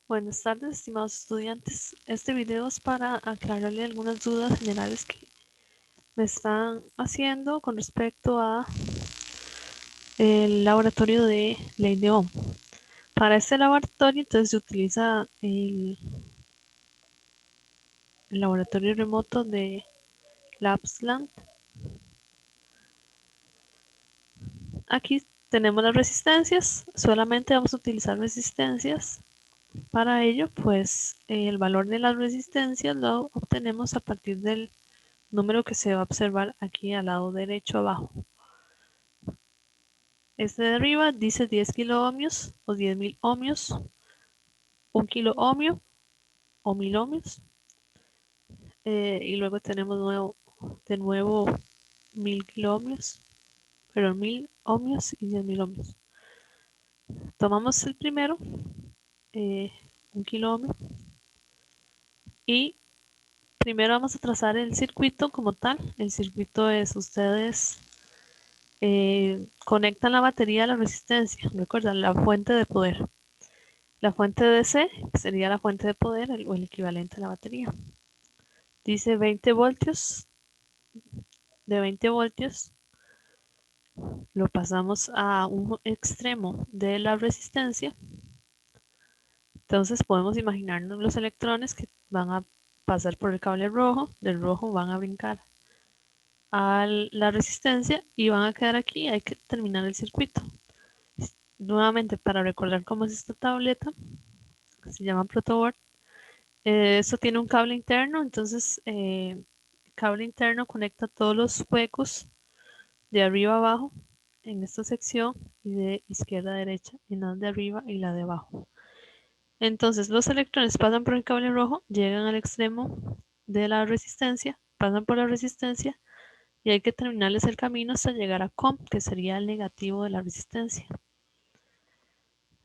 Buenas tardes, estimados estudiantes. Este video es para aclararle algunas dudas generales que me están haciendo con respecto a el laboratorio de ley de Ohm. Para este laboratorio, entonces se utiliza el laboratorio remoto de Lapsland. Aquí tenemos las resistencias. Solamente vamos a utilizar resistencias. Para ello, pues el valor de las resistencias lo obtenemos a partir del número que se va a observar aquí al lado derecho abajo. Este de arriba dice 10 kiloohmios o 10.000 ohmios, 1 kilo ohmio o 1000 ohmios. Y luego tenemos de nuevo 1000 kiloohmios, pero 1000 ohmios y 10.000 ohmios. Tomamos el primero, 1 kilo ohmio, y primero vamos a trazar el circuito como tal. El circuito es, ustedes conectan la batería a la resistencia. Recuerdan, la fuente de poder. La fuente de DC sería la fuente de poder o el equivalente a la batería. Dice 20 voltios. De 20 voltios lo pasamos a un extremo de la resistencia. Entonces podemos imaginarnos los electrones que van a pasar por el cable rojo. Del rojo van a brincar a la resistencia y van a quedar aquí. Hay que terminar el circuito. Nuevamente, para recordar cómo es esta tableta, se llama protoboard. Esto tiene un cable interno, entonces el cable interno conecta todos los huecos de arriba a abajo en esta sección y de izquierda a derecha en la de arriba y la de abajo. Entonces los electrones pasan por el cable rojo, llegan al extremo de la resistencia, pasan por la resistencia y hay que terminarles el camino hasta llegar a COM, que sería el negativo de la resistencia.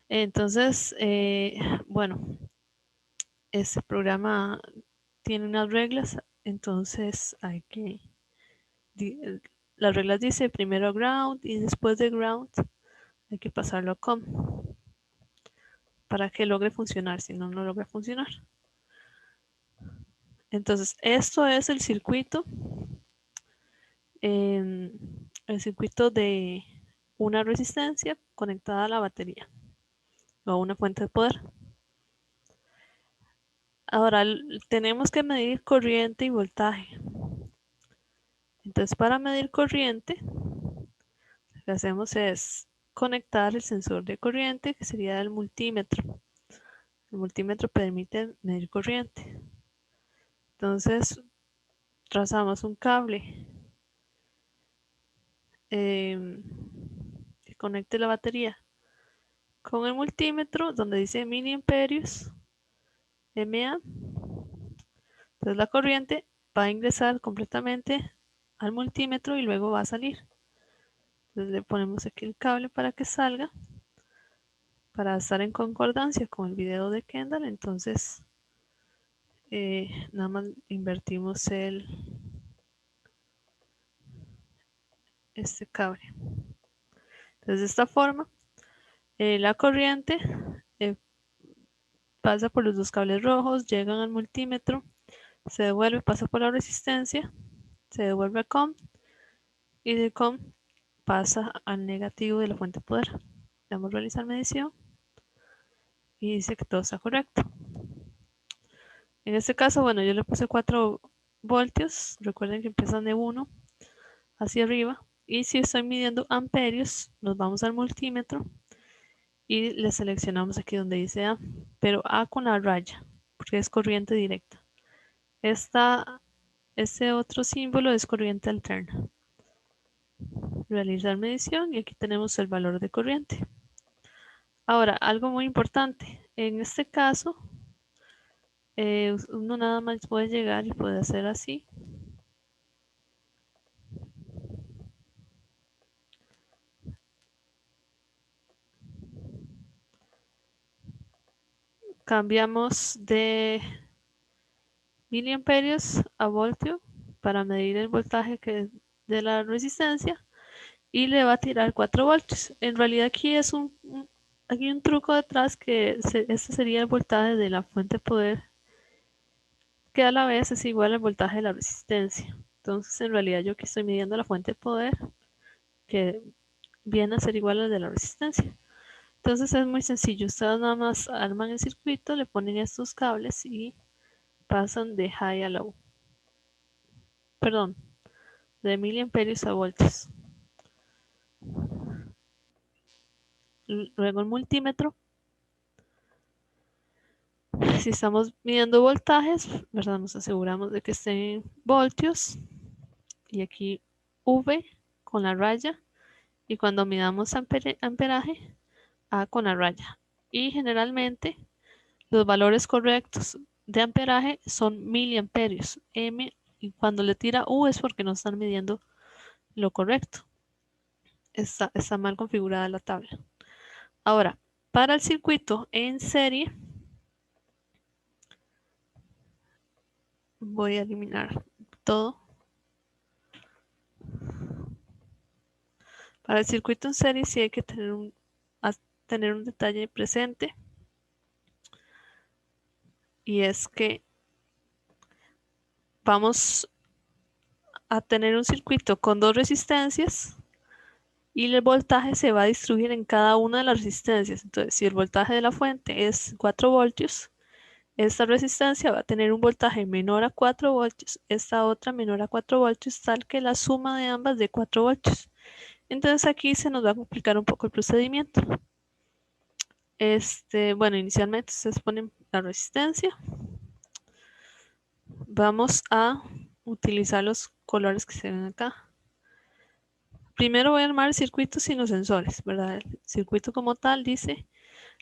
Entonces, bueno, este programa tiene unas reglas, entonces hay que, las reglas dice primero ground y después de ground hay que pasarlo a COM para que logre funcionar, si no, no logra funcionar. Entonces, esto es el circuito de una resistencia conectada a la batería o a una fuente de poder. Ahora, tenemos que medir corriente y voltaje. Entonces, para medir corriente, lo que hacemos es conectar el sensor de corriente, que sería el multímetro. El multímetro permite medir corriente. Entonces, trazamos un cable que conecte la batería con el multímetro donde dice miliamperios MA. Entonces la corriente va a ingresar completamente al multímetro y luego va a salir. Entonces le ponemos aquí el cable para que salga, para estar en concordancia con el video de Kendall. Entonces nada más invertimos este cable. Entonces de esta forma la corriente pasa por los dos cables rojos, llegan al multímetro, se devuelve, pasa por la resistencia, se devuelve a COM y de COM pasa al negativo de la fuente de poder. Le damos a realizar medición y dice que todo está correcto. En este caso, bueno, yo le puse 4 voltios. Recuerden que empiezan de 1 hacia arriba. Y si estoy midiendo amperios, nos vamos al multímetro y le seleccionamos aquí donde dice A, pero A con la raya, porque es corriente directa. Este otro símbolo es corriente alterna. Realizar medición y aquí tenemos el valor de corriente. Ahora, algo muy importante. En este caso, uno nada más puede llegar y puede hacer así. Cambiamos de miliamperios a voltio para medir el voltaje de la resistencia y le va a tirar 4 voltios. En realidad aquí es aquí hay un truco detrás que este sería el voltaje de la fuente de poder, que a la vez es igual al voltaje de la resistencia. Entonces, en realidad yo aquí estoy midiendo la fuente de poder, que viene a ser igual al de la resistencia. Entonces es muy sencillo. Ustedes nada más arman el circuito, le ponen estos cables y pasan de high a low. Perdón, de miliamperios a voltios. Luego el multímetro. Si estamos midiendo voltajes, ¿verdad? Nos aseguramos de que estén en voltios. Y aquí V con la raya. Y cuando midamos amperaje, A con la raya. Y generalmente los valores correctos de amperaje son miliamperios. M, y cuando le tira U es porque no están midiendo lo correcto. Está mal configurada la tabla. Ahora, para el circuito en serie, voy a eliminar todo. Para el circuito en serie sí hay que tener un detalle presente, y es que vamos a tener un circuito con dos resistencias y el voltaje se va a distribuir en cada una de las resistencias. Entonces, si el voltaje de la fuente es 4 voltios, esta resistencia va a tener un voltaje menor a 4 voltios, esta otra menor a 4 voltios, tal que la suma de ambas de 4 voltios. Entonces aquí se nos va a complicar un poco el procedimiento. Bueno, inicialmente ustedes ponen la resistencia. Vamos a utilizar los colores que se ven acá. Primero voy a armar el circuito sin los sensores, ¿verdad? El circuito como tal dice,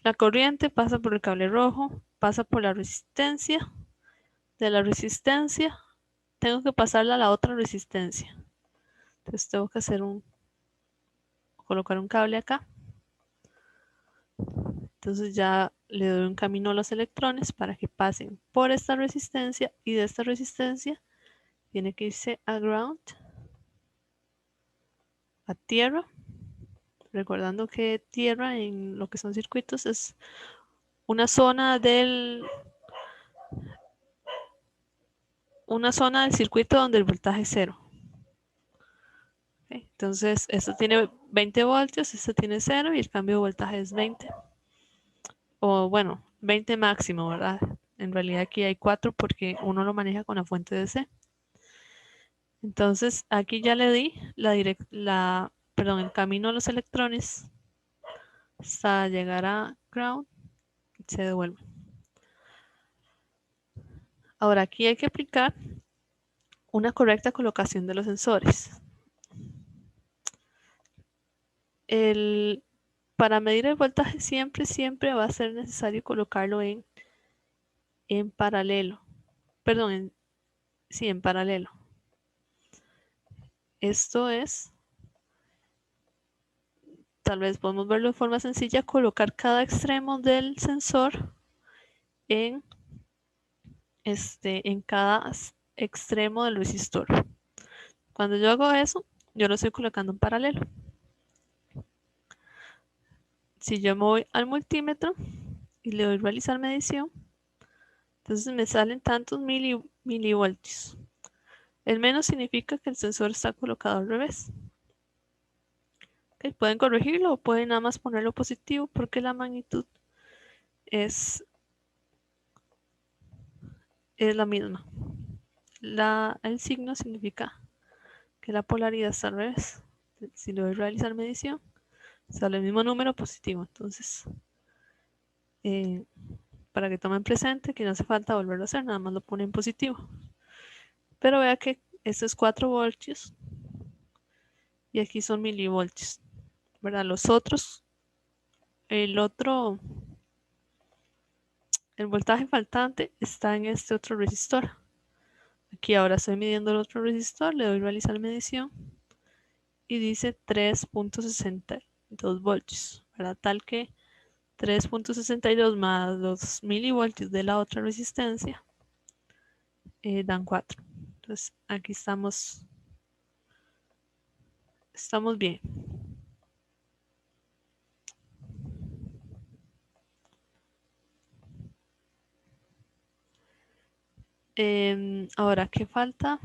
la corriente pasa por el cable rojo, pasa por la resistencia, de la resistencia tengo que pasarla a la otra resistencia. Entonces tengo que colocar un cable acá. Entonces ya le doy un camino a los electrones para que pasen por esta resistencia, y de esta resistencia tiene que irse a ground, a tierra, recordando que tierra en lo que son circuitos es una zona del circuito donde el voltaje es cero. ¿Okay? Entonces esto tiene 20 voltios, esto tiene 0 y el cambio de voltaje es 20. O bueno, 20 máximo, ¿verdad? En realidad aquí hay 4 porque uno lo maneja con la fuente DC. Entonces aquí ya le di el camino a los electrones hasta llegar a ground y se devuelve. Ahora aquí hay que aplicar una correcta colocación de los sensores. Para medir el voltaje siempre va a ser necesario colocarlo en paralelo. Perdón, en paralelo. Esto es, tal vez podemos verlo de forma sencilla, colocar cada extremo del sensor en cada extremo del resistor. Cuando yo hago eso, yo lo estoy colocando en paralelo. Si yo me voy al multímetro y le doy realizar medición, entonces me salen tantos milivoltios. El menos significa que el sensor está colocado al revés. Okay, pueden corregirlo o pueden nada más ponerlo positivo porque la magnitud es la misma. El signo significa que la polaridad está al revés. Si le doy realizar medición, sale el mismo número positivo. Entonces, para que tomen presente que no hace falta volverlo a hacer, nada más lo ponen positivo. Pero vea que esto es 4 voltios y aquí son milivoltios, ¿verdad? Los otros, el voltaje faltante está en este otro resistor. Aquí ahora estoy midiendo el otro resistor, le doy realizar medición y dice 3.62 voltios, ¿verdad? Tal que 3.62 más los milivoltios de la otra resistencia dan 4. Entonces aquí estamos bien. Ahora, ¿qué falta?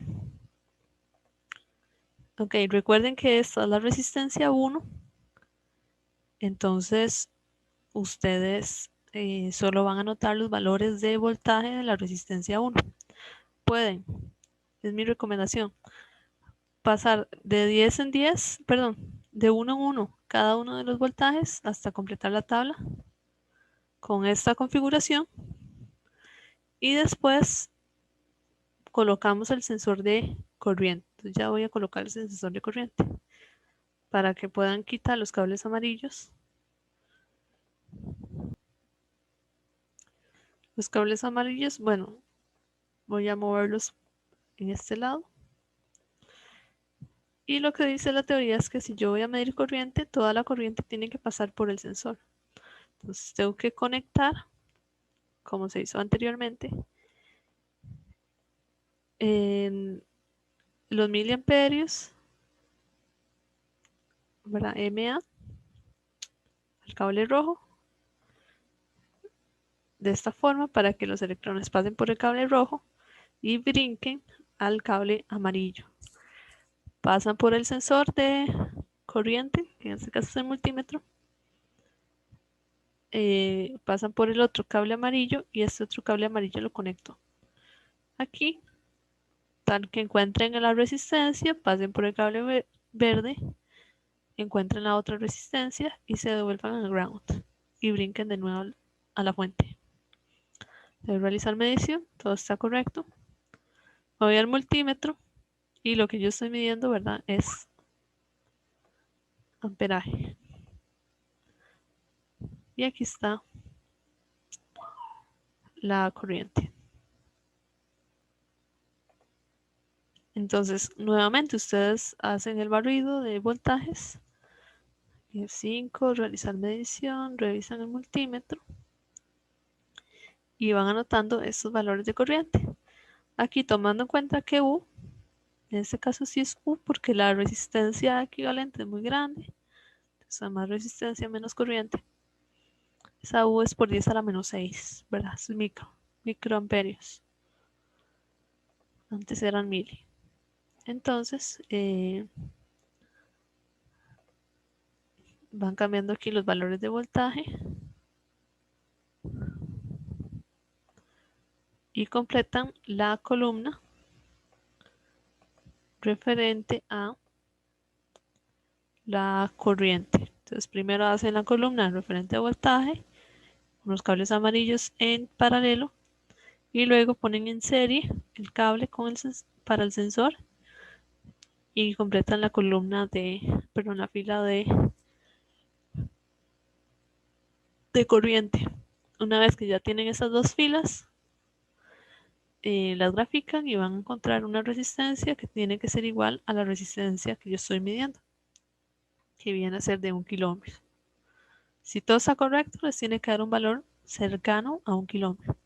Ok, recuerden que esta es la resistencia 1. Entonces, ustedes solo van a anotar los valores de voltaje de la resistencia 1. Pueden, es mi recomendación, pasar de 10 en 10, perdón, de 1 en 1 cada uno de los voltajes hasta completar la tabla con esta configuración y después colocamos el sensor de corriente. Entonces ya voy a colocar el sensor de corriente para que puedan quitar los cables amarillos. Los cables amarillos, bueno, voy a moverlos en este lado. Y lo que dice la teoría es que si yo voy a medir corriente, toda la corriente tiene que pasar por el sensor. Entonces tengo que conectar, como se hizo anteriormente, en los miliamperios, ¿verdad? MA, al cable rojo, de esta forma para que los electrones pasen por el cable rojo y brinquen al cable amarillo. Pasan por el sensor de corriente, que en este caso es el multímetro, pasan por el otro cable amarillo y este otro cable amarillo lo conecto aquí, tal que encuentren la resistencia, pasen por el cable verde, encuentren la otra resistencia y se devuelvan al ground y brinquen de nuevo a la fuente. Debo realizar medición, todo está correcto. Voy al multímetro y lo que yo estoy midiendo, ¿verdad? Es amperaje. Y aquí está la corriente. Entonces, nuevamente ustedes hacen el barrido de voltajes. F5, realizar medición, revisan el multímetro y van anotando estos valores de corriente. Aquí tomando en cuenta que U, en este caso sí es U porque la resistencia equivalente es muy grande. Entonces, a más resistencia, menos corriente. Esa U es por 10 a la menos 6, ¿verdad? Es microamperios. Antes eran mili. Entonces, van cambiando aquí los valores de voltaje y completan la columna referente a la corriente. Entonces, primero hacen la columna referente a voltaje, unos cables amarillos en paralelo y luego ponen en serie el cable para el sensor y completan la columna perdón, la fila de corriente. Una vez que ya tienen esas dos filas, las grafican y van a encontrar una resistencia que tiene que ser igual a la resistencia que yo estoy midiendo, que viene a ser de 1 kilómetro. Si todo está correcto, les tiene que dar un valor cercano a 1 kilómetro.